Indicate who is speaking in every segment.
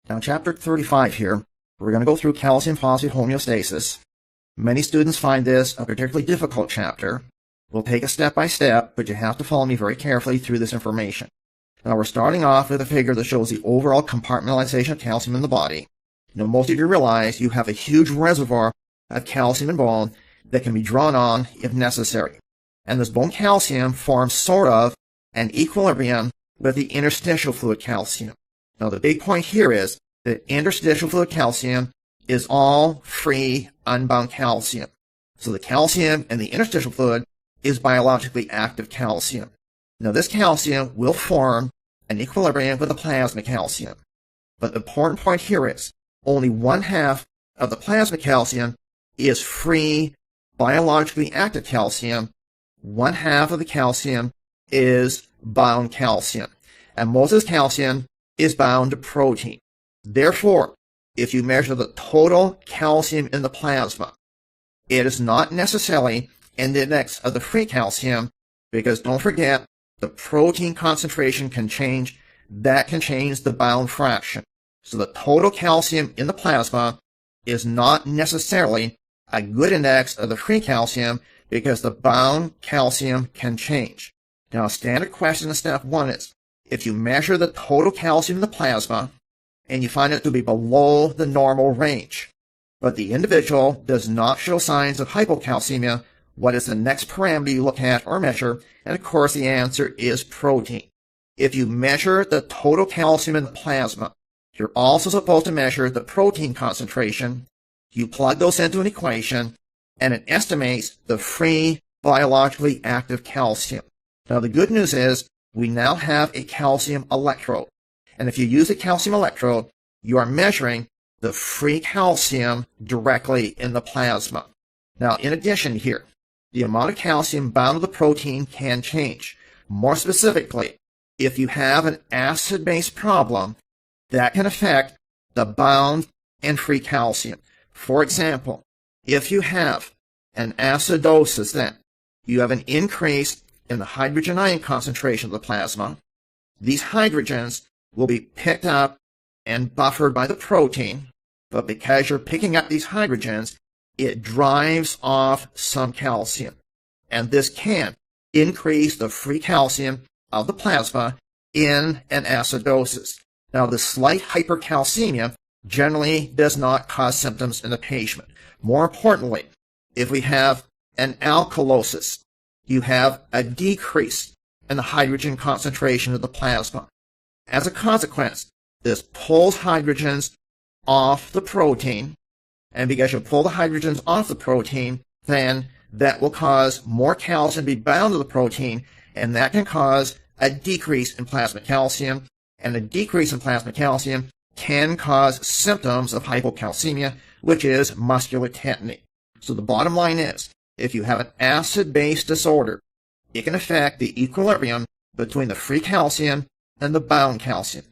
Speaker 1: Now, chapter 35 here, we're going to go through calcium-phosphate homeostasis. Many students find this a particularly difficult chapter. We'll take it step by step, but you have to follow me very carefully through this information. Now, we're starting off with a figure that shows the overall compartmentalization of calcium in the body. Now, most of you realize you have a huge reservoir of calcium in bone that can be drawn on if necessary. And this bone calcium forms sort of an equilibrium with the interstitial fluid calcium. Now, the big point here is that interstitial fluid calcium is all free, unbound calcium. So the calcium in the interstitial fluid is biologically active calcium. Now, this calcium will form an equilibrium with the plasma calcium. But the important point here is only 1/2 of the plasma calcium is free, biologically active calcium. 1/2 of the calcium is bound calcium. And most of this calcium is bound to protein. Therefore, if you measure the total calcium in the plasma, it is not necessarily an index of the free calcium, because don't forget, the protein concentration can change. That can change the bound fraction. So the total calcium in the plasma is not necessarily a good index of the free calcium, because the bound calcium can change. Now, a standard question in step 1 is, if you measure the total calcium in the plasma and you find it to be below the normal range, but the individual does not show signs of hypocalcemia, what is the next parameter you look at or measure? And of course, the answer is protein. If you measure the total calcium in the plasma, you're also supposed to measure the protein concentration. You plug those into an equation, and it estimates the free biologically active calcium. Now, the good news is we now have a calcium electrode. And if you use a calcium electrode, you are measuring the free calcium directly in the plasma. Now, in addition here, the amount of calcium bound to the protein can change. More specifically, if you have an acid-base problem, that can affect the bound and free calcium. For example, if you have an acidosis, then you have an increase in the hydrogen ion concentration of the plasma. These hydrogens will be picked up and buffered by the protein, but because you're picking up these hydrogens, it drives off some calcium. And this can increase the free calcium of the plasma in an acidosis. Now, the slight hypercalcemia generally does not cause symptoms in the patient. More importantly, if we have an alkalosis, you have a decrease in the hydrogen concentration of the plasma. As a consequence, this pulls hydrogens off the protein, and because you pull the hydrogens off the protein, then that will cause more calcium to be bound to the protein, and that can cause a decrease in plasma calcium, and a decrease in plasma calcium can cause symptoms of hypocalcemia, which is muscular tetany. So the bottom line is, if you have an acid-base disorder, it can affect the equilibrium between the free calcium and the bound calcium.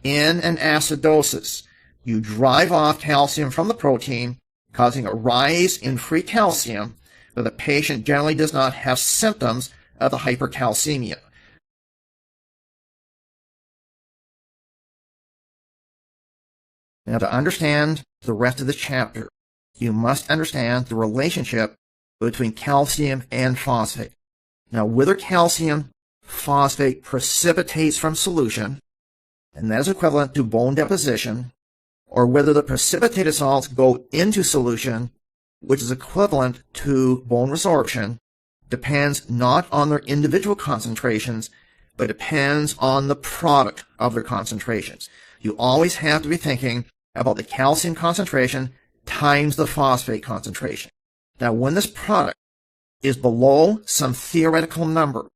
Speaker 1: In an acidosis, you drive off calcium from the protein, causing a rise in free calcium, but the patient generally does not have symptoms of the hypercalcemia. Now, to understand the rest of this chapter, you must understand the relationship between calcium and phosphate. Now, whether calcium phosphate precipitates from solution, and that is equivalent to bone deposition, or whether the precipitated salts go into solution, which is equivalent to bone resorption, depends not on their individual concentrations, but depends on the product of their concentrations. You always have to be thinking about the calcium concentration times the phosphate concentration. Now, when this product is below some theoretical number,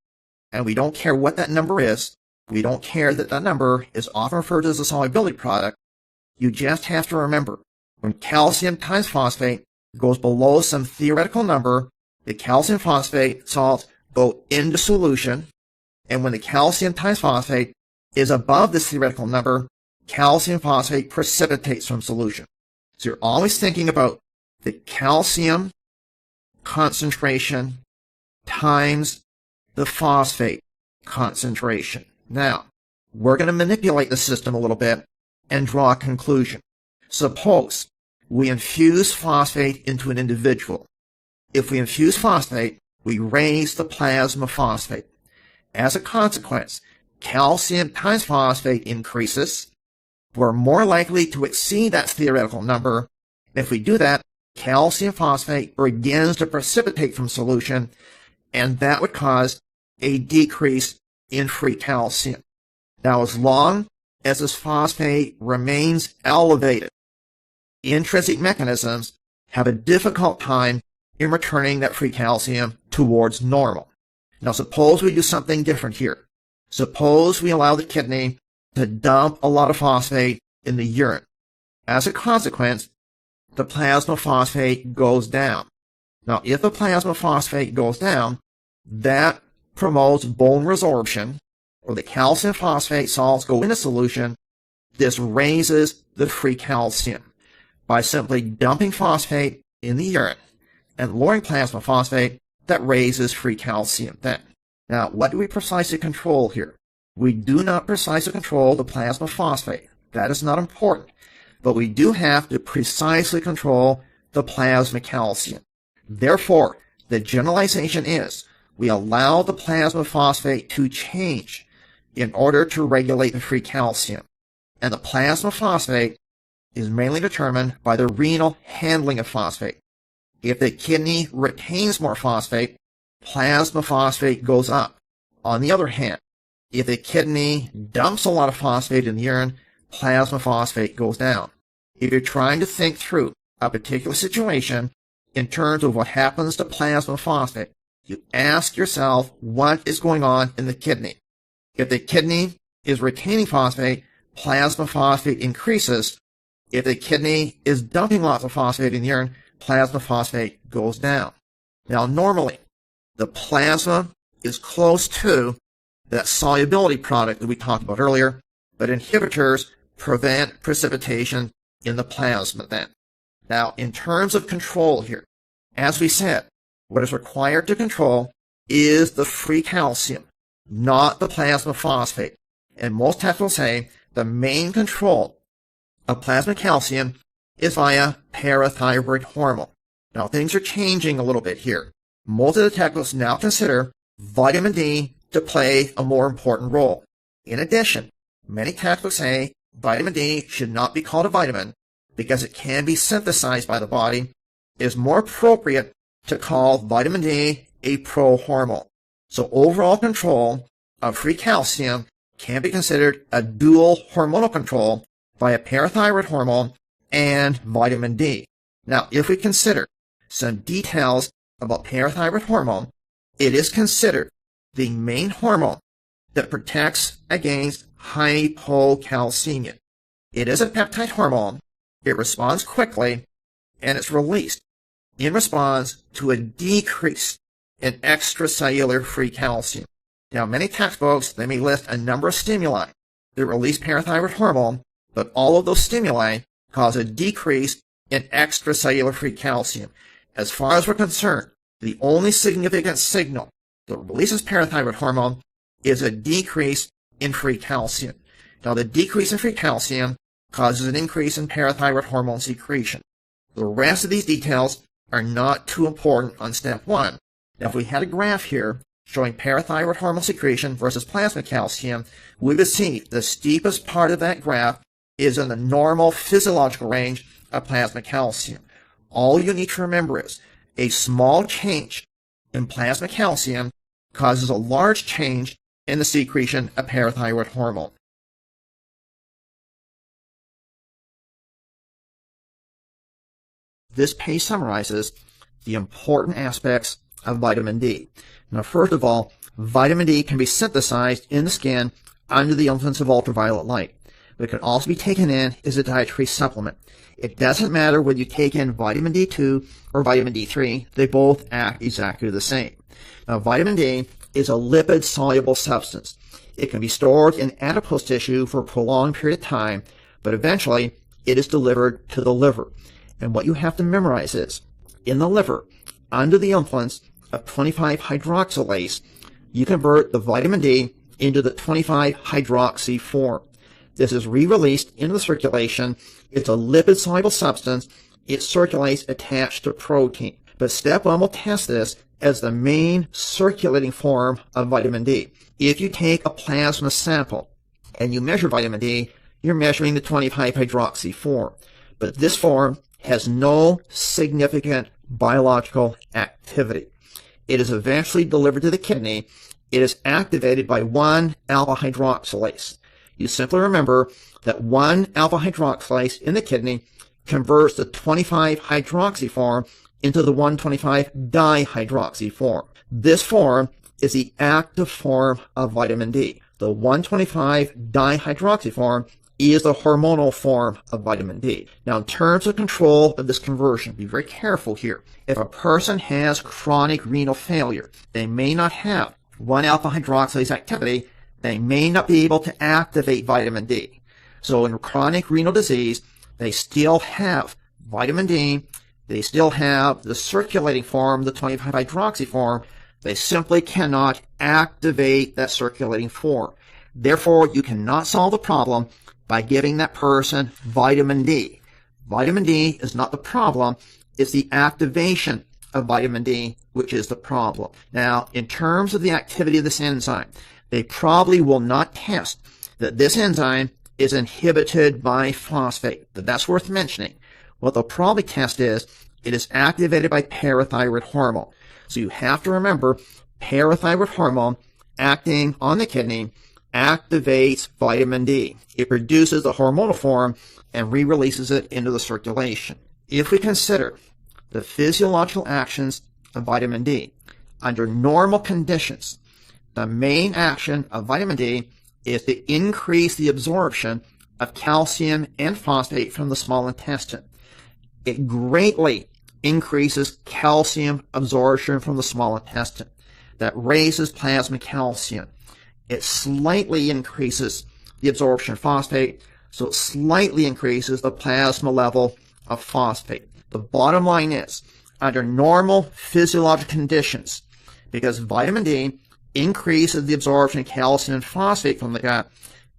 Speaker 1: and we don't care what that number is, we don't care that that number is often referred to as a solubility product, you just have to remember, when calcium times phosphate goes below some theoretical number, the calcium phosphate salts go into solution, and when the calcium times phosphate is above this theoretical number, calcium phosphate precipitates from solution. So you're always thinking about the calcium concentration times the phosphate concentration. Now, we're going to manipulate the system a little bit and draw a conclusion. Suppose we infuse phosphate into an individual. If we infuse phosphate, we raise the plasma phosphate. As a consequence, calcium times phosphate increases. We're more likely to exceed that theoretical number. If we do that, calcium phosphate begins to precipitate from solution, and that would cause a decrease in free calcium. Now, as long as this phosphate remains elevated, intrinsic mechanisms have a difficult time in returning that free calcium towards normal. Now, suppose we do something different here. Suppose we allow the kidney to dump a lot of phosphate in the urine. As a consequence, the plasma phosphate goes down. Now, if the plasma phosphate goes down, that promotes bone resorption, or the calcium phosphate salts go into solution. This raises the free calcium by simply dumping phosphate in the urine and lowering plasma phosphate. That raises free calcium then. Now, what do we precisely control here? We do not precisely control the plasma phosphate. That is not important. But we do have to precisely control the plasma calcium. Therefore, the generalization is we allow the plasma phosphate to change in order to regulate the free calcium. And the plasma phosphate is mainly determined by the renal handling of phosphate. If the kidney retains more phosphate, plasma phosphate goes up. On the other hand, if the kidney dumps a lot of phosphate in the urine, plasma phosphate goes down. If you're trying to think through a particular situation in terms of what happens to plasma phosphate, you ask yourself what is going on in the kidney. If the kidney is retaining phosphate, plasma phosphate increases. If the kidney is dumping lots of phosphate in the urine, plasma phosphate goes down. Now, normally, the plasma is close to that solubility product that we talked about earlier, but inhibitors prevent precipitation in the plasma then. Now, in terms of control here, as we said, what is required to control is the free calcium, not the plasma phosphate. And most texts will say the main control of plasma calcium is via parathyroid hormone. Now, things are changing a little bit here. Most of the textbooks now consider vitamin D to play a more important role. In addition, many textbooks say vitamin D should not be called a vitamin because it can be synthesized by the body. It is more appropriate to call vitamin D a prohormone. So overall control of free calcium can be considered a dual hormonal control via parathyroid hormone and vitamin D. Now, if we consider some details about parathyroid hormone, it is considered the main hormone that protects against hypocalcemia. It is a peptide hormone. It responds quickly, and it's released in response to a decrease in extracellular free calcium. Now, many textbooks, they may list a number of stimuli that release parathyroid hormone, but all of those stimuli cause a decrease in extracellular free calcium. As far as we're concerned, the only significant signal that releases parathyroid hormone is a decrease in free calcium. Now, the decrease in free calcium causes an increase in parathyroid hormone secretion. The rest of these details are not too important on step one. Now, if we had a graph here showing parathyroid hormone secretion versus plasma calcium, we would see the steepest part of that graph is in the normal physiological range of plasma calcium. All you need to remember is a small change in plasma calcium causes a large change in the secretion of parathyroid hormone. This page summarizes the important aspects of vitamin D. Now, first of all, vitamin D can be synthesized in the skin under the influence of ultraviolet light, but it can also be taken in as a dietary supplement. It doesn't matter whether you take in vitamin D2 or vitamin D3, they both act exactly the same. Now, vitamin D is a lipid-soluble substance. It can be stored in adipose tissue for a prolonged period of time, but eventually it is delivered to the liver. And what you have to memorize is, in the liver, under the influence of 25-hydroxylase, you convert the vitamin D into the 25-hydroxy form. This is re-released into the circulation. It's a lipid-soluble substance. It circulates attached to protein. But step 1 will test this as the main circulating form of vitamin D. If you take a plasma sample and you measure vitamin D, you're measuring the 25-hydroxy form. But this form has no significant biological activity. It is eventually delivered to the kidney. It is activated by 1-alpha-hydroxylase. You simply remember that 1-alpha-hydroxylase in the kidney converts the 25-hydroxy form into the 1,25-dihydroxy form. This form is the active form of vitamin D. The 1,25-dihydroxy form is the hormonal form of vitamin D. Now, in terms of control of this conversion, be very careful here. If a person has chronic renal failure, they may not have 1-alpha-hydroxylase activity. They may not be able to activate vitamin D. So in chronic renal disease, they still have vitamin D. They still have the circulating form, the 25-hydroxy form. They simply cannot activate that circulating form. Therefore, you cannot solve the problem by giving that person vitamin D. Vitamin D is not the problem. It's the activation of vitamin D which is the problem. Now, in terms of the activity of this enzyme, they probably will not test that this enzyme is inhibited by phosphate. But that's worth mentioning. What they'll probably test is it is activated by parathyroid hormone. So you have to remember parathyroid hormone acting on the kidney activates vitamin D. It produces the hormonal form and re-releases it into the circulation. If we consider the physiological actions of vitamin D, under normal conditions, the main action of vitamin D is to increase the absorption of calcium and phosphate from the small intestine. It greatly increases calcium absorption from the small intestine. That raises plasma calcium. It slightly increases the absorption of phosphate, so it slightly increases the plasma level of phosphate. The bottom line is, under normal physiological conditions, because vitamin D increases the absorption of calcium and phosphate from the gut,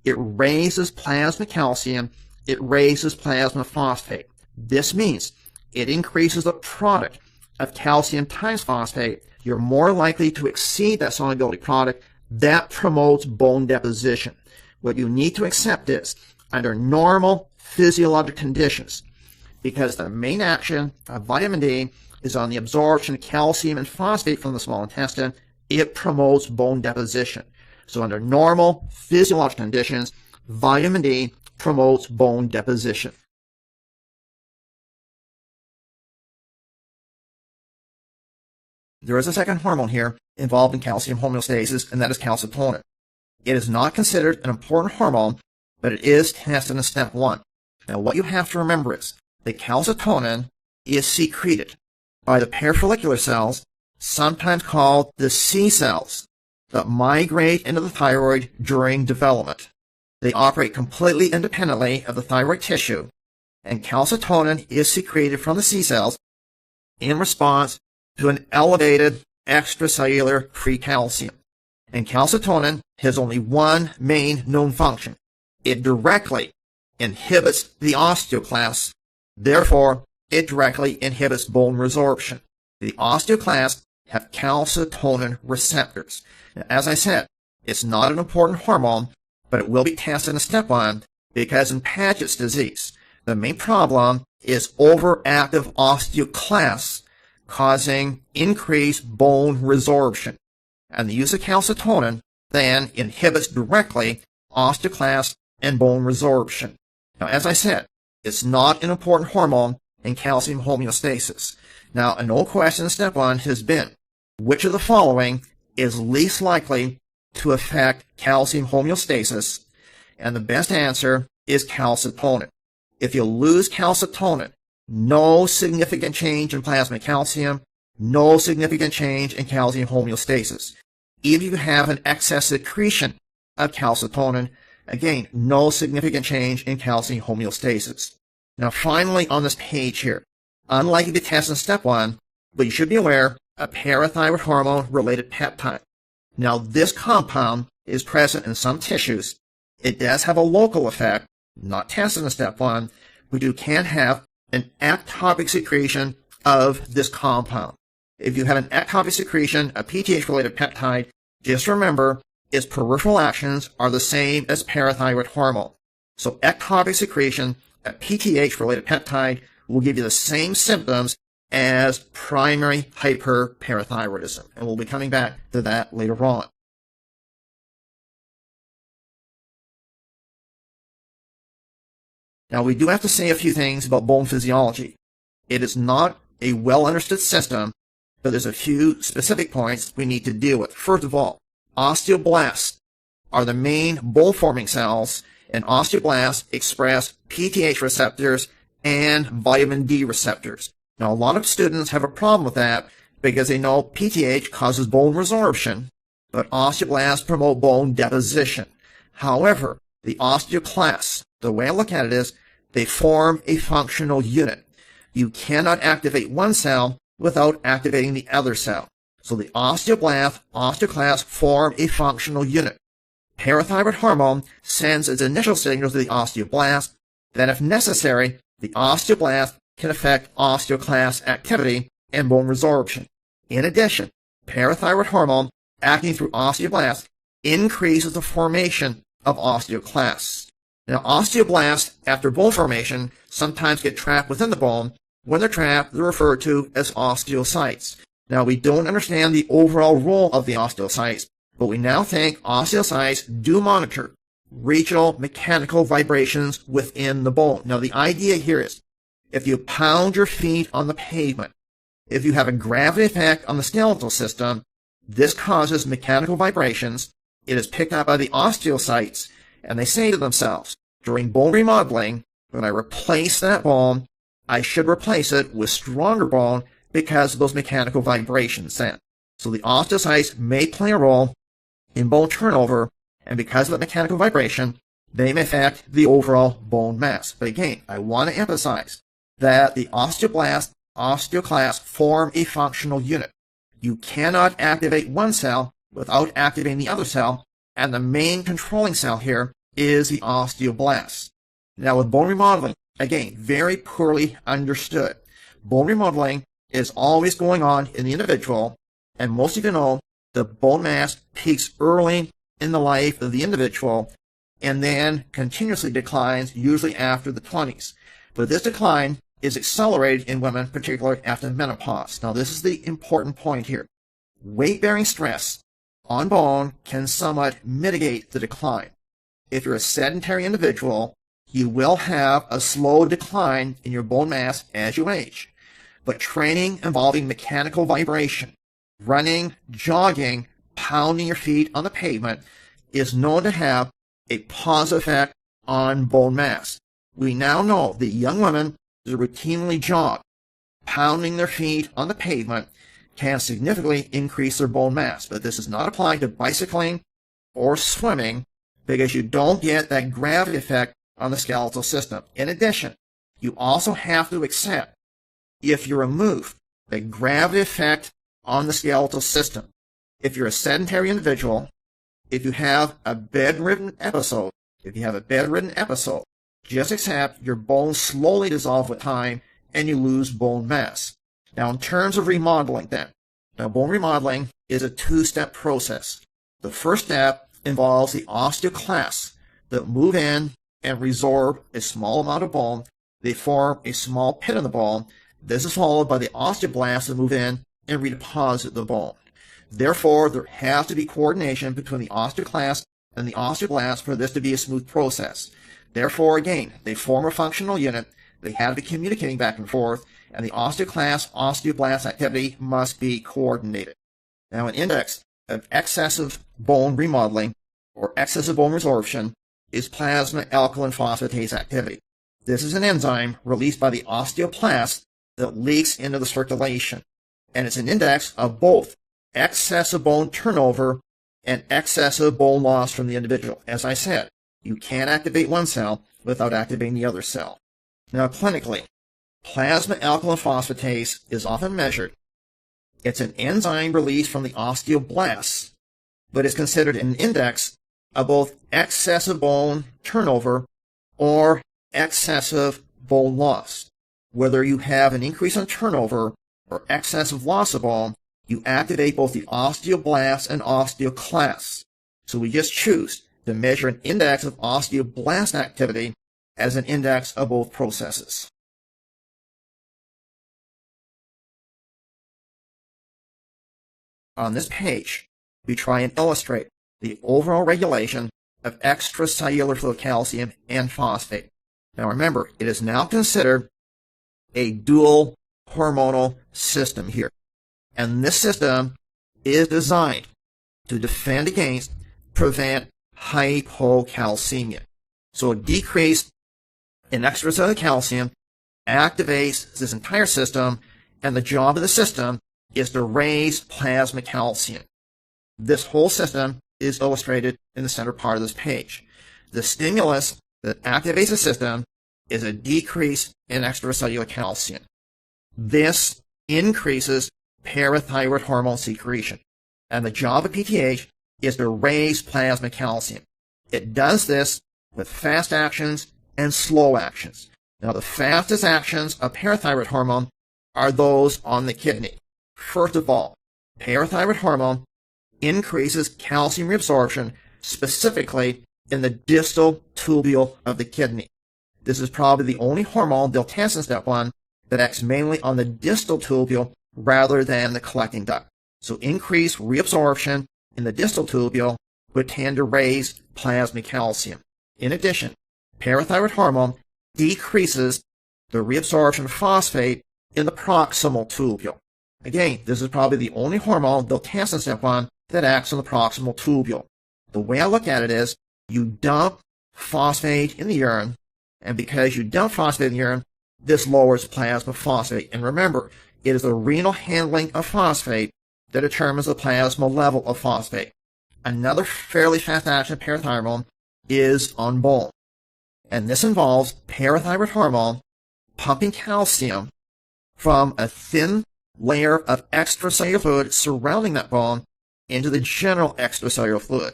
Speaker 1: it raises plasma calcium, it raises plasma phosphate. This means it increases the product of calcium times phosphate. You're more likely to exceed that solubility product. That promotes bone deposition. What you need to accept is, under normal physiological conditions, because the main action of vitamin D is on the absorption of calcium and phosphate from the small intestine, it promotes bone deposition. So under normal physiological conditions, vitamin D promotes bone deposition. There is a second hormone here involved in calcium homeostasis, and that is calcitonin. It is not considered an important hormone, but it is tested in step 1. Now, what you have to remember is that calcitonin is secreted by the parafollicular cells, sometimes called the C cells, that migrate into the thyroid during development. They operate completely independently of the thyroid tissue, and calcitonin is secreted from the C cells in response to an elevated extracellular free calcium. And calcitonin has only one main known function. It directly inhibits the osteoclasts. Therefore, it directly inhibits bone resorption. The osteoclasts have calcitonin receptors. Now, as I said, it's not an important hormone, but it will be tested in step 1 because in Paget's disease, the main problem is overactive osteoclasts causing increased bone resorption. And the use of calcitonin then inhibits directly osteoclast and bone resorption. Now, as I said, it's not an important hormone in calcium homeostasis. Now, an old question in step 1 has been, which of the following is least likely to affect calcium homeostasis? And the best answer is calcitonin. If you lose calcitonin, no significant change in plasma calcium, no significant change in calcium homeostasis. If you have an excess secretion of calcitonin, again, no significant change in calcium homeostasis. Now, finally, on this page here, unlikely to test in step 1, but you should be aware of parathyroid hormone-related peptide. Now, this compound is present in some tissues. It does have a local effect, not tested in step 1, but you can have an ectopic secretion of this compound. If you have an ectopic secretion of PTH-related peptide, just remember its peripheral actions are the same as parathyroid hormone. So ectopic secretion of PTH-related peptide will give you the same symptoms as primary hyperparathyroidism. And we'll be coming back to that later on. Now, we do have to say a few things about bone physiology. It is not a well-understood system, but there's a few specific points we need to deal with. First of all, osteoblasts are the main bone-forming cells, and osteoblasts express PTH receptors and vitamin D receptors. Now, a lot of students have a problem with that because they know PTH causes bone resorption, but osteoblasts promote bone deposition. However, the osteoclasts, the way I look at it is, they form a functional unit. You cannot activate one cell without activating the other cell. So the osteoclast form a functional unit. Parathyroid hormone sends its initial signals to the osteoblast, then if necessary, the osteoblast can affect osteoclast activity and bone resorption. In addition, parathyroid hormone acting through osteoblasts increases the formation of osteoclasts. Now, osteoblasts, after bone formation, sometimes get trapped within the bone. When they're trapped, they're referred to as osteocytes. Now, we don't understand the overall role of the osteocytes, but we now think osteocytes do monitor regional mechanical vibrations within the bone. Now, the idea here is, if you pound your feet on the pavement, if you have a gravity effect on the skeletal system, this causes mechanical vibrations. It is picked up by the osteocytes, and they say to themselves, during bone remodeling, when I replace that bone, I should replace it with stronger bone because of those mechanical vibrations then. So the osteocytes may play a role in bone turnover, and because of the mechanical vibration, they may affect the overall bone mass. But again, I want to emphasize that the osteoclasts form a functional unit. You cannot activate one cell without activating the other cell, and the main controlling cell here is the osteoblast. Now, with bone remodeling, again, very poorly understood. Bone remodeling is always going on in the individual, and most of you know the bone mass peaks early in the life of the individual and then continuously declines, usually after the 20s. But this decline is accelerated in women, particularly after menopause. Now, this is the important point here. Weight-bearing stress on bone can somewhat mitigate the decline. If you're a sedentary individual, you will have a slow decline in your bone mass as you age. But training involving mechanical vibration, running, jogging, pounding your feet on the pavement is known to have a positive effect on bone mass. We now know that young women that routinely jog, pounding their feet on the pavement, can significantly increase their bone mass. But this is not applied to bicycling or swimming because you don't get that gravity effect on the skeletal system. In addition, you also have to accept, if you remove the gravity effect on the skeletal system, if you're a sedentary individual, if you have a bedridden episode, just accept your bones slowly dissolve with time and you lose bone mass. Now, in terms of remodeling then, bone remodeling is a two-step process. The first step involves the osteoclasts that move in and resorb a small amount of bone. They form a small pit in the bone. This is followed by the osteoblasts that move in and redeposit the bone. Therefore, there has to be coordination between the osteoclast and the osteoblast for this to be a smooth process. Therefore, again, they form a functional unit. They have to be communicating back and forth, and the osteoclast-osteoblast activity must be coordinated. Now, an index of excessive bone remodeling or excessive bone resorption is plasma alkaline phosphatase activity. This is an enzyme released by the osteoblast that leaks into the circulation, and it's an index of both excessive bone turnover and excessive bone loss from the individual. As I said, you can't activate one cell without activating the other cell. Now, clinically, plasma alkaline phosphatase is often measured. It's an enzyme released from the osteoblasts, but is considered an index of both excessive bone turnover or excessive bone loss. Whether you have an increase in turnover or excessive loss of bone, you activate both the osteoblast and osteoclast. So we just choose to measure an index of osteoblast activity as an index of both processes. On this page, we try and illustrate the overall regulation of extracellular fluid calcium and phosphate. Now remember, it is now considered a dual hormonal system here. And this system is designed to defend against, prevent hypocalcemia. So a decrease in extracellular calcium activates this entire system, and the job of the system is to raise plasma calcium. This whole system is illustrated in the center part of this page. The stimulus that activates the system is a decrease in extracellular calcium. This increases parathyroid hormone secretion, and the job of PTH is to raise plasma calcium. It does this with fast actions and slow actions. Now, the fastest actions of parathyroid hormone are those on the kidney. First of all, parathyroid hormone increases calcium reabsorption, specifically in the distal tubule of the kidney. This is probably the only hormone they'll test in step 1 that acts mainly on the distal tubule rather than the collecting duct. So increased reabsorption in the distal tubule would tend to raise plasma calcium. In addition, parathyroid hormone decreases the reabsorption of phosphate in the proximal tubule. Again, this is probably the only hormone they'll test in step 1 that acts on the proximal tubule. The way I look at it is, you dump phosphate in the urine, and because you dump phosphate in the urine, this lowers plasma phosphate. And remember, it is the renal handling of phosphate that determines the plasma level of phosphate. Another fairly fast action of parathyroid hormone is on bone. And this involves parathyroid hormone pumping calcium from a thin layer of extracellular fluid surrounding that bone into the general extracellular fluid.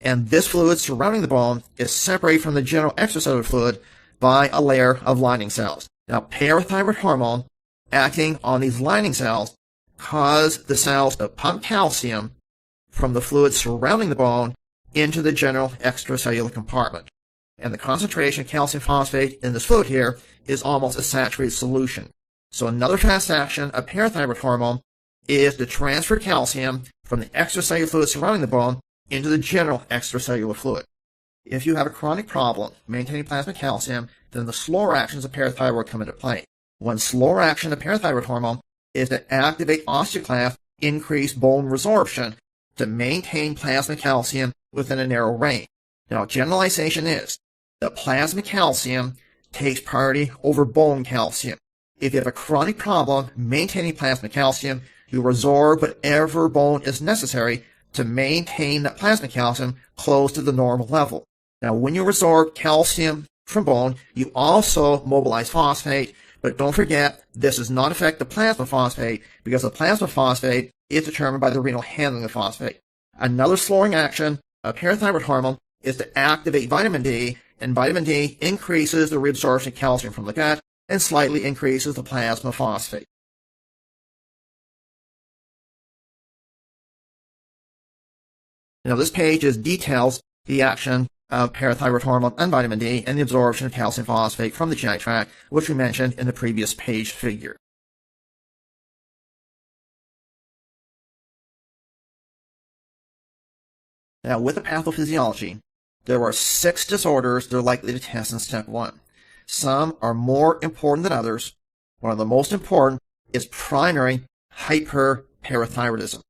Speaker 1: And this fluid surrounding the bone is separated from the general extracellular fluid by a layer of lining cells. Now, parathyroid hormone acting on these lining cells cause the cells to pump calcium from the fluid surrounding the bone into the general extracellular compartment. And the concentration of calcium phosphate in this fluid here is almost a saturated solution. So another fast action of parathyroid hormone is to transfer calcium from the extracellular fluid surrounding the bone into the general extracellular fluid. If you have a chronic problem maintaining plasma calcium, then the slower actions of parathyroid come into play. One slower action of parathyroid hormone is to activate osteoclast, increase bone resorption to maintain plasma calcium within a narrow range. Now, generalization is that plasma calcium takes priority over bone calcium. If you have a chronic problem maintaining plasma calcium, you resorb whatever bone is necessary to maintain that plasma calcium close to the normal level. Now, when you resorb calcium from bone, you also mobilize phosphate, but don't forget, this does not affect the plasma phosphate because the plasma phosphate is determined by the renal handling of phosphate. Another slowing action of parathyroid hormone is to activate vitamin D, and vitamin D increases the reabsorption of calcium from the gut and slightly increases the plasma phosphate. Now, this page is details the action of parathyroid hormone and vitamin D and the absorption of calcium phosphate from the GI tract, which we mentioned in the previous page figure. Now, with the pathophysiology, there are 6 disorders that are likely to test in step 1. Some are more important than others. One of the most important is primary hyperparathyroidism.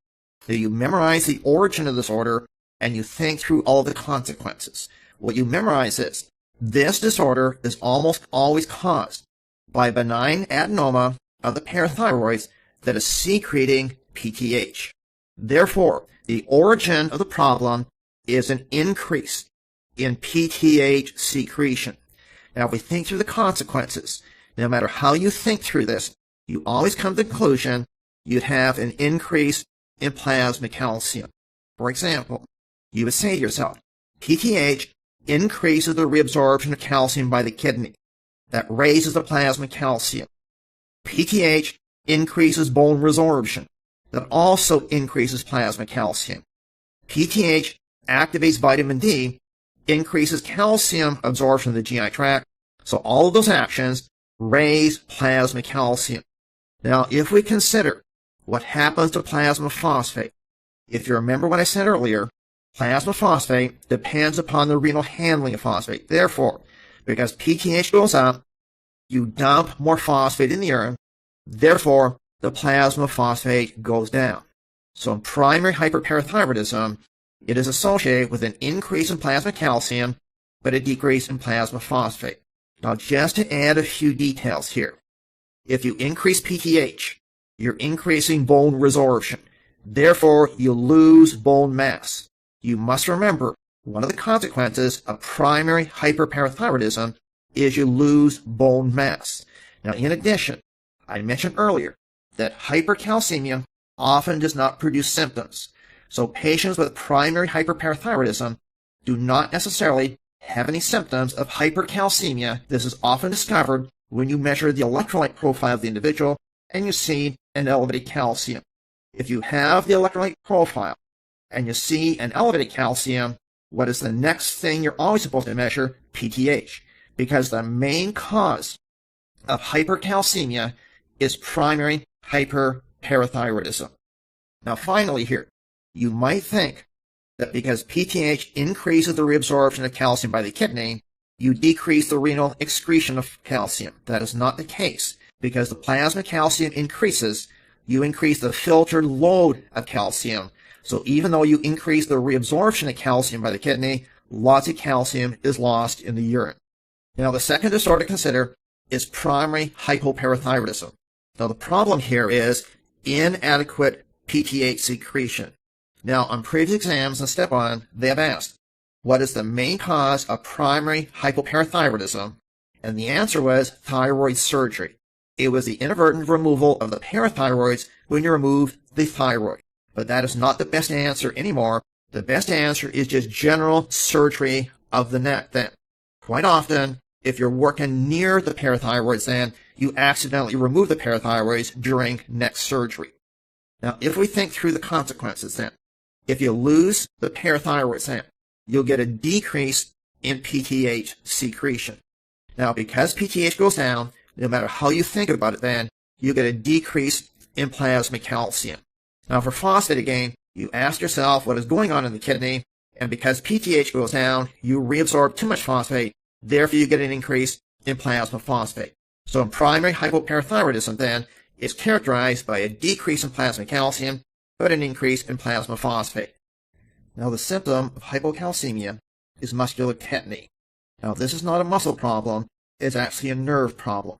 Speaker 1: So you memorize the origin of this disorder and you think through all the consequences. What you memorize is, this disorder is almost always caused by a benign adenoma of the parathyroids that is secreting PTH. Therefore, the origin of the problem is an increase in PTH secretion. Now, if we think through the consequences, no matter how you think through this, you always come to the conclusion you'd have an increase in plasma calcium. For example, you would say to yourself, PTH increases the reabsorption of calcium by the kidney. That raises the plasma calcium. PTH increases bone resorption. That also increases plasma calcium. PTH activates vitamin D, increases calcium absorption in the GI tract. So all of those actions raise plasma calcium. Now, if we consider what happens to plasma phosphate, if you remember what I said earlier, plasma phosphate depends upon the renal handling of phosphate. Therefore, because PTH goes up, you dump more phosphate in the urine. Therefore, the plasma phosphate goes down. So in primary hyperparathyroidism, it is associated with an increase in plasma calcium, but a decrease in plasma phosphate. Now, just to add a few details here, if you increase PTH, you're increasing bone resorption. Therefore, you lose bone mass. You must remember, one of the consequences of primary hyperparathyroidism is you lose bone mass. Now, in addition, I mentioned earlier that hypercalcemia often does not produce symptoms. So patients with primary hyperparathyroidism do not necessarily have any symptoms of hypercalcemia. This is often discovered when you measure the electrolyte profile of the individual and you see an elevated calcium. If you have the electrolyte profile and you see an elevated calcium, what is the next thing you're always supposed to measure? PTH. Because the main cause of hypercalcemia is primary hyperparathyroidism. Now finally here, you might think that because PTH increases the reabsorption of calcium by the kidney, you decrease the renal excretion of calcium. That is not the case. Because the plasma calcium increases, you increase the filtered load of calcium. So even though you increase the reabsorption of calcium by the kidney, lots of calcium is lost in the urine. Now the second disorder to consider is primary hypoparathyroidism. Now the problem here is inadequate PTH secretion. Now on previous exams in step 1, they have asked, what is the main cause of primary hypoparathyroidism? And the answer was thyroid surgery. It was the inadvertent removal of the parathyroids when you remove the thyroid. But that is not the best answer anymore. The best answer is just general surgery of the neck then. Quite often, if you're working near the parathyroids then, you accidentally remove the parathyroids during neck surgery. Now, if we think through the consequences then, if you lose the parathyroids then, you'll get a decrease in PTH secretion. Now, because PTH goes down, no matter how you think about it then, you get a decrease in plasma calcium. Now, for phosphate again, you ask yourself what is going on in the kidney, and because PTH goes down, you reabsorb too much phosphate, therefore you get an increase in plasma phosphate. So in primary hypoparathyroidism then, it's characterized by a decrease in plasma calcium, but an increase in plasma phosphate. Now the symptom of hypocalcemia is muscular tetany. Now this is not a muscle problem, it's actually a nerve problem.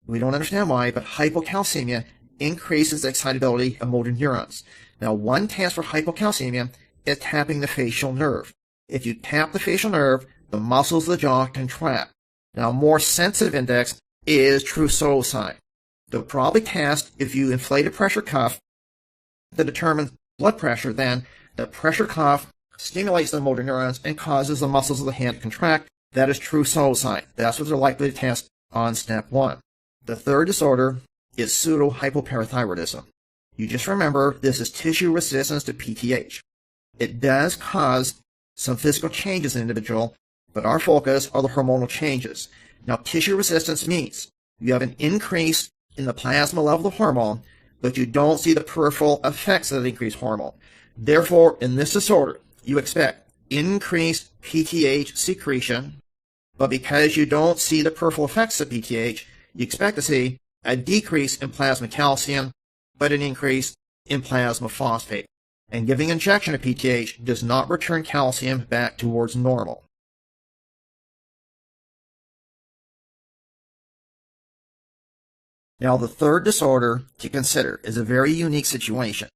Speaker 1: We don't understand why, but hypocalcemia increases the excitability of motor neurons. Now one test for hypocalcemia is tapping the facial nerve. If you tap the facial nerve, the muscles of the jaw contract. Now a more sensitive index is Trousseau sign. They'll probably test if you inflate a pressure cuff to determine blood pressure, then the pressure cuff stimulates the motor neurons and causes the muscles of the hand to contract. That is Trousseau sign. That's what they're likely to test on step 1. The third disorder is pseudo-hypoparathyroidism. You just remember this is tissue resistance to PTH. It does cause some physical changes in the individual, but our focus are the hormonal changes. Now, tissue resistance means you have an increase in the plasma level of hormone, but you don't see the peripheral effects of the increased hormone. Therefore, in this disorder, you expect increased PTH secretion, but because you don't see the peripheral effects of PTH, you expect to see a decrease in plasma calcium, but an increase in plasma phosphate. And giving injection of PTH does not return calcium back towards normal. Now, the third disorder to consider is a very unique situation.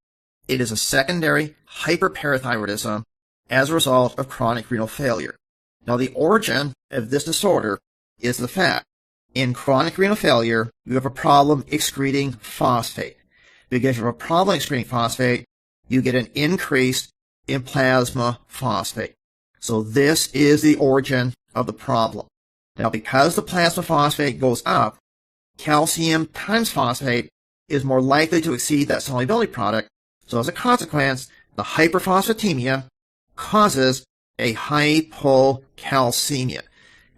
Speaker 1: It is a secondary hyperparathyroidism as a result of chronic renal failure. Now, the origin of this disorder is the fact in chronic renal failure, you have a problem excreting phosphate. Because you have a problem excreting phosphate, you get an increase in plasma phosphate. So this is the origin of the problem. Now, because the plasma phosphate goes up, calcium times phosphate is more likely to exceed that solubility product. So as a consequence, the hyperphosphatemia causes a hypocalcemia.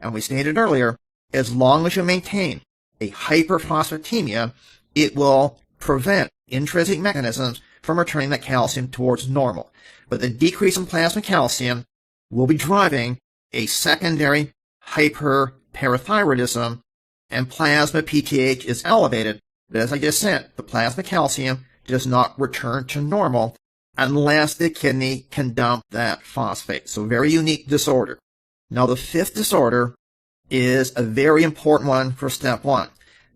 Speaker 1: And we stated earlier, as long as you maintain a hyperphosphatemia, it will prevent intrinsic mechanisms from returning that calcium towards normal. But the decrease in plasma calcium will be driving a secondary hyperparathyroidism, and plasma PTH is elevated. But as I just said, the plasma calcium does not return to normal unless the kidney can dump that phosphate. So very unique disorder. Now the fifth disorder is a very important one for step 1.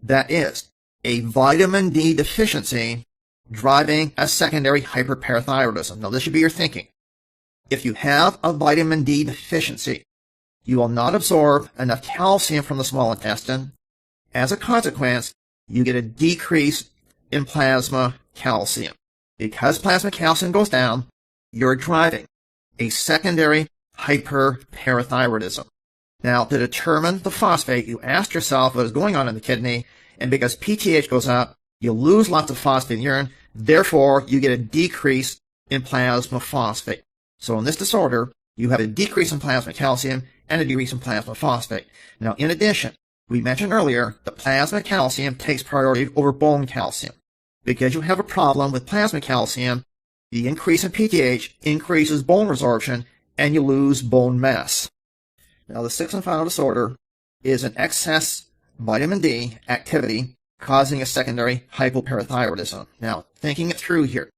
Speaker 1: That is a vitamin D deficiency driving a secondary hyperparathyroidism. Now this should be your thinking. If you have a vitamin D deficiency, you will not absorb enough calcium from the small intestine. As a consequence, you get a decrease in plasma calcium. Because plasma calcium goes down, you're driving a secondary hyperparathyroidism. Now, to determine the phosphate, you ask yourself what is going on in the kidney, and because PTH goes up, you lose lots of phosphate in urine, therefore you get a decrease in plasma phosphate. So in this disorder, you have a decrease in plasma calcium and a decrease in plasma phosphate. Now, in addition, we mentioned earlier that plasma calcium takes priority over bone calcium. Because you have a problem with plasma calcium, the increase in PTH increases bone resorption and you lose bone mass. Now, the sixth and final disorder is an excess vitamin D activity causing a secondary hypoparathyroidism. Now, thinking it through here,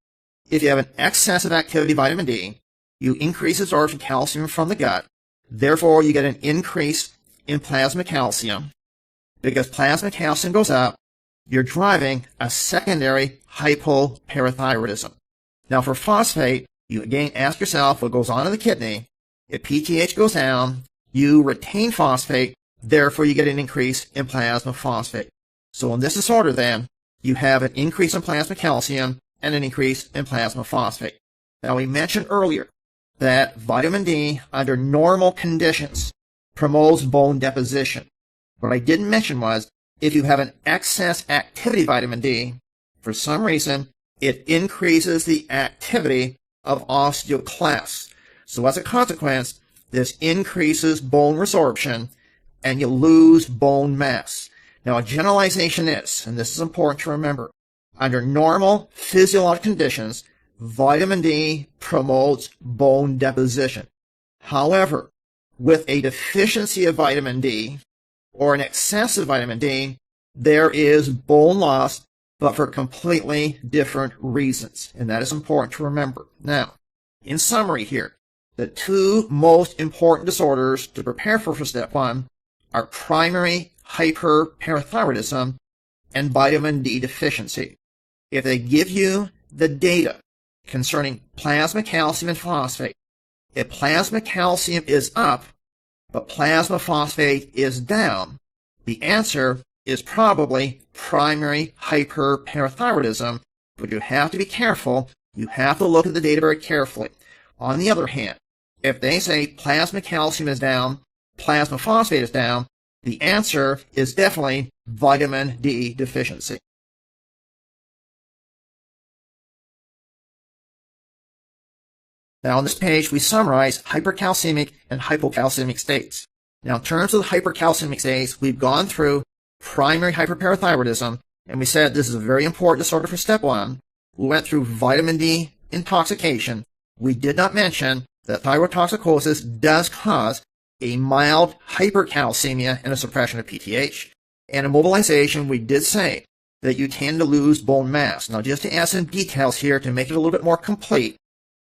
Speaker 1: if you have an excess of activity vitamin D, you increase absorption of calcium from the gut, therefore you get an increase in plasma calcium. Because plasma calcium goes up, you're driving a secondary hypoparathyroidism. Now for phosphate, you again ask yourself what goes on in the kidney. If PTH goes down, you retain phosphate, therefore you get an increase in plasma phosphate. So in this disorder then, you have an increase in plasma calcium and an increase in plasma phosphate. Now we mentioned earlier that vitamin D under normal conditions promotes bone deposition. What I didn't mention was if you have an excess activity vitamin D, for some reason, it increases the activity of osteoclasts. So as a consequence, this increases bone resorption and you lose bone mass. Now a generalization is, and this is important to remember, under normal physiologic conditions, vitamin D promotes bone deposition. However, with a deficiency of vitamin D, or an excess of vitamin D, there is bone loss, but for completely different reasons. And that is important to remember. Now, in summary here, the two most important disorders to prepare for step 1 are primary hyperparathyroidism and vitamin D deficiency. If they give you the data concerning plasma calcium and phosphate, if plasma calcium is up, but plasma phosphate is down, the answer is probably primary hyperparathyroidism, but you have to be careful. You have to look at the data very carefully. On the other hand, if they say plasma calcium is down, plasma phosphate is down, the answer is definitely vitamin D deficiency. Now on this page, we summarize hypercalcemic and hypocalcemic states. Now in terms of the hypercalcemic states, we've gone through primary hyperparathyroidism, and we said this is a very important disorder for step 1. We went through vitamin D intoxication. We did not mention that thyrotoxicosis does cause a mild hypercalcemia and a suppression of PTH. And immobilization, we did say that you tend to lose bone mass. Now just to add some details here to make it a little bit more complete,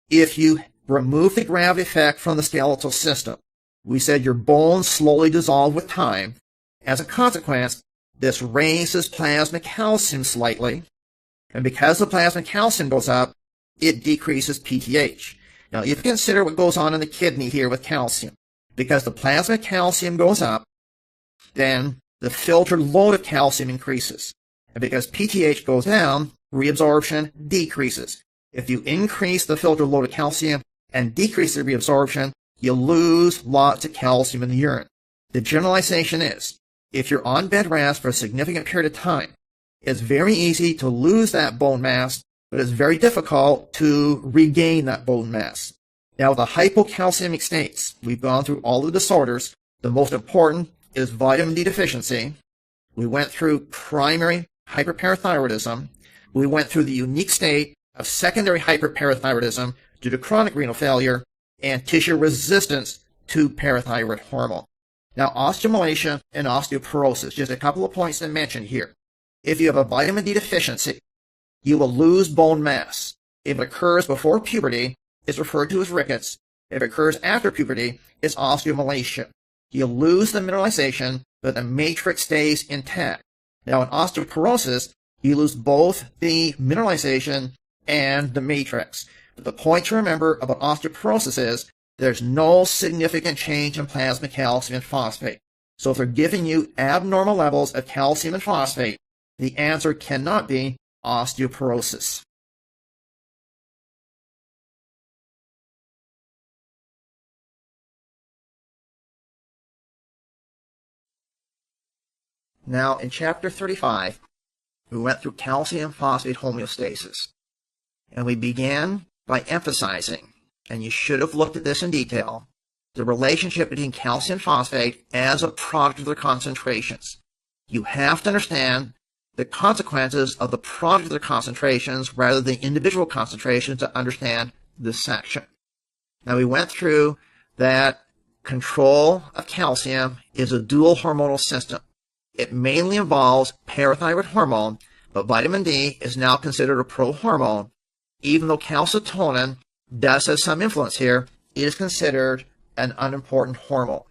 Speaker 1: if you remove the gravity effect from the skeletal system, we said your bones slowly dissolve with time. As a consequence, this raises plasma calcium slightly, and because the plasma calcium goes up, it decreases PTH. Now, if you consider what goes on in the kidney here with calcium, because the plasma calcium goes up, then the filtered load of calcium increases. And because PTH goes down, reabsorption decreases. If you increase the filtered load of calcium and decrease the reabsorption, you lose lots of calcium in the urine. The generalization is, if you're on bed rest for a significant period of time, it's very easy to lose that bone mass, but it's very difficult to regain that bone mass. Now, the hypocalcemic states, we've gone through all the disorders. The most important is vitamin D deficiency. We went through primary hyperparathyroidism. We went through the unique state of secondary hyperparathyroidism due to chronic renal failure and tissue resistance to parathyroid hormone. Now, osteomalacia and osteoporosis, just a couple of points to mention here. If you have a vitamin D deficiency, you will lose bone mass. If it occurs before puberty, it's referred to as rickets. If it occurs after puberty, it's osteomalacia. You lose the mineralization, but the matrix stays intact. Now, in osteoporosis, you lose both the mineralization and the matrix. But the point to remember about osteoporosis is there's no significant change in plasma calcium and phosphate. So if they're giving you abnormal levels of calcium and phosphate, the answer cannot be osteoporosis. Now, in Chapter 35, we went through calcium-phosphate homeostasis, and we began by emphasizing, and you should have looked at this in detail, the relationship between calcium phosphate as a product of their concentrations. You have to understand the consequences of the product of their concentrations rather than individual concentrations to understand this section. Now, we went through that control of calcium is a dual hormonal system. It mainly involves parathyroid hormone, but vitamin D is now considered a prohormone. Even though calcitonin does have some influence here, it is considered an unimportant hormone.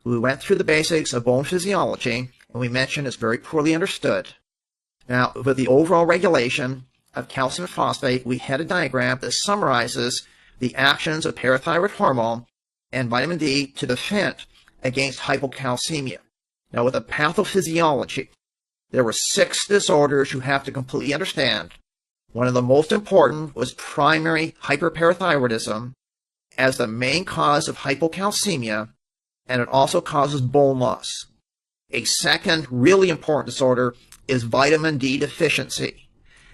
Speaker 1: We went through the basics of bone physiology, and we mentioned it's very poorly understood. Now, with the overall regulation of calcium phosphate, we had a diagram that summarizes the actions of parathyroid hormone and vitamin D to defend against hypocalcemia. Now, with the pathophysiology, there were 6 disorders you have to completely understand. One of the most important was primary hyperparathyroidism as the main cause of hypocalcemia, and it also causes bone loss. A second really important disorder is vitamin D deficiency.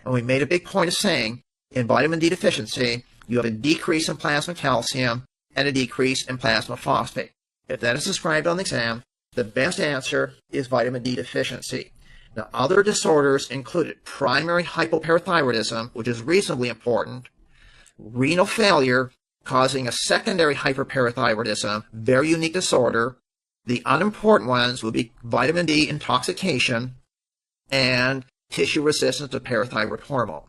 Speaker 1: And we made a big point of saying, in vitamin D deficiency, you have a decrease in plasma calcium and a decrease in plasma phosphate. If that is described on the exam, the best answer is vitamin D deficiency. Now, other disorders included primary hypoparathyroidism, which is reasonably important, renal failure causing a secondary hyperparathyroidism, very unique disorder. The unimportant ones would be vitamin D intoxication and tissue resistance to parathyroid hormone.